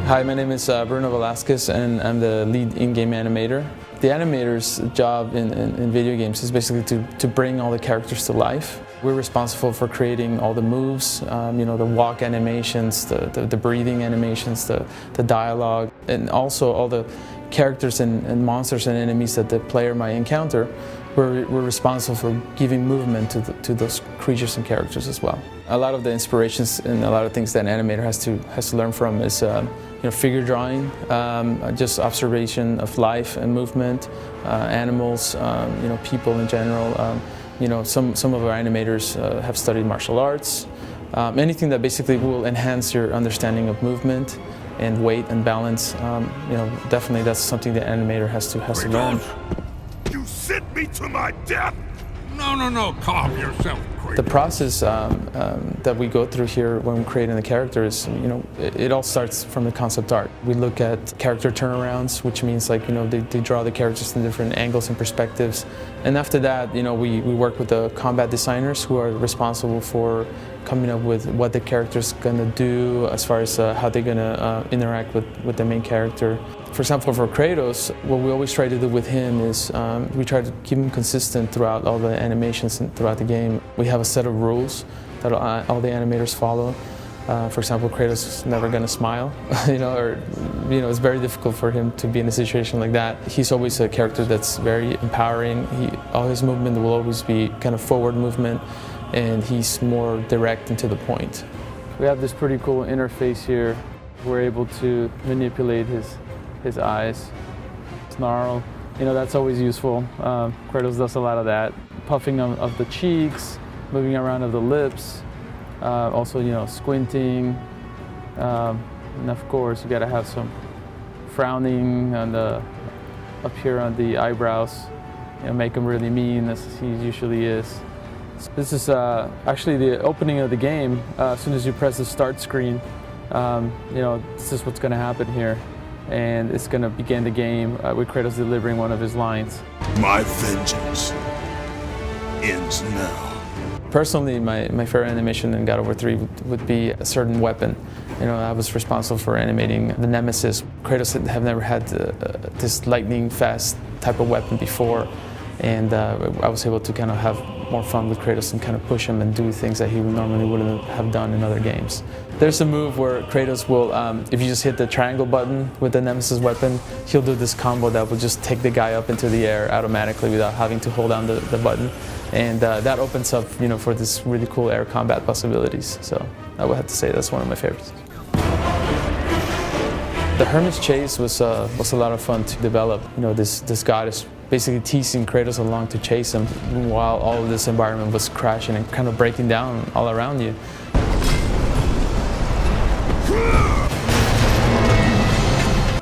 Hi, my name is Bruno Velasquez, and I'm the lead in-game animator. The animator's job in video games is basically to bring all the characters to life. We're responsible for creating all the moves, the walk animations, the breathing animations, the dialogue, and also all the characters and monsters and enemies that the player might encounter. We're responsible for giving movement to those creatures and characters as well. A lot of the inspirations and a lot of things that an animator has to learn from is figure drawing, just observation of life and movement, animals, people in general. Some of our animators have studied martial arts. Anything that basically will enhance your understanding of movement and weight and balance. Definitely that's something the animator has to learn. You sent me to my death! No, calm yourself, Kratos. The process that we go through here when creating the characters, it all starts from the concept art. We look at character turnarounds, which means they draw the characters in different angles and perspectives. And after that, we work with the combat designers who are responsible for coming up with what the character's gonna do as far as how they're gonna interact with the main character. For example, for Kratos, what we always try to do with him is we try to keep him consistent throughout all the animations and throughout the game. We have a set of rules that all the animators follow. For example, Kratos is never going to smile, it's very difficult for him to be in a situation like that. He's always a character that's very empowering. All his movement will always be kind of forward movement, and he's more direct and to the point. We have this pretty cool interface here. We're able to manipulate his eyes, snarl. That's always useful. Kratos does a lot of that. Puffing of the cheeks, moving around of the lips, also squinting, and of course you gotta have some frowning up here on the eyebrows, make him really mean as he usually is. This is actually the opening of the game. As soon as you press the start screen, this is what's gonna happen here. And it's going to begin the game with Kratos delivering one of his lines. My vengeance ends now. Personally, my favorite animation in God of War 3 would be a certain weapon. I was responsible for animating the Nemesis. Kratos have never had this lightning fast type of weapon before, and I was able to kind of have more fun with Kratos and kind of push him and do things that he normally wouldn't have done in other games. There's a move where Kratos will, if you just hit the triangle button with the Nemesis weapon, he'll do this combo that will just take the guy up into the air automatically without having to hold down the button. And that opens up, for this really cool air combat possibilities. So I would have to say that's one of my favorites. The Hermit's Chase was a lot of fun to develop. This god is basically teasing Kratos along to chase him while all of this environment was crashing and kind of breaking down all around you.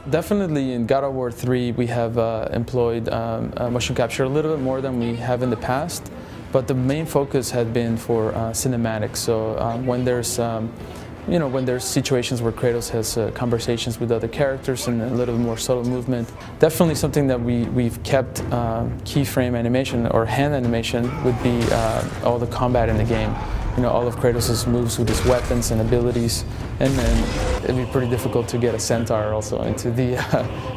Definitely in God of War 3 we have employed motion capture a little bit more than we have in the past, but the main focus had been for cinematics. So when there's situations where Kratos has conversations with other characters and a little bit more subtle movement, definitely something that we've kept keyframe animation or hand animation would be all the combat in the game. All of Kratos' moves with his weapons and abilities, and then it'd be pretty difficult to get a centaur also into the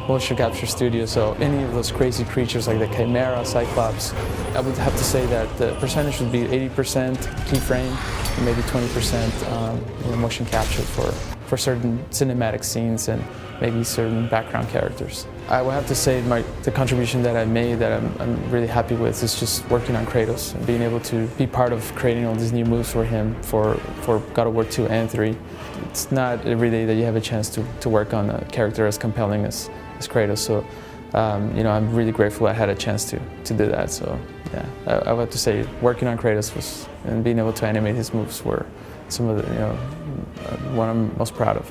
motion capture studio. So any of those crazy creatures like the Chimera, Cyclops, I would have to say that the percentage would be 80% keyframe, and maybe 20% motion capture for certain cinematic scenes and maybe certain background characters. I would have to say the contribution that I made that I'm really happy with is just working on Kratos and being able to be part of creating all these new moves for him for God of War 2 and 3. It's not every day that you have a chance to work on a character as compelling as Kratos. So I'm really grateful I had a chance to do that. So yeah, I would have to say working on Kratos and being able to animate his moves were some of the what I'm most proud of.